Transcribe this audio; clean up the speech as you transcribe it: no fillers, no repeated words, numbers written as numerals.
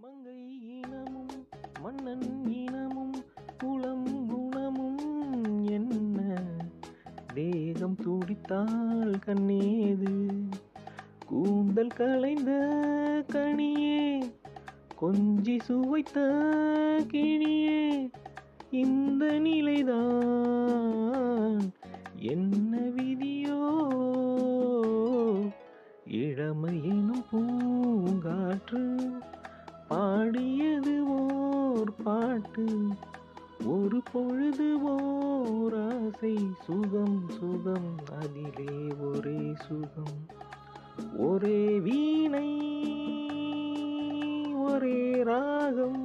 மங்கை இனமும் மன்னன் இனமும் குலம் குணமும் என்ன தேகம் துடித்தால் கண்ணேது கூந்தல் களைந்த கனியே கொஞ்சி சுவைத்த கிணியே இந்த நிலைதான் என்ன விதியோ இளமையினும் பூங்காற்று பாடியது ஓர் பாட்டு ஒரு பொழுது ஓர் ஆசை சுகம் சுகம் அதிலே ஒரே சுகம் ஒரே வீணை ஒரே ராகம்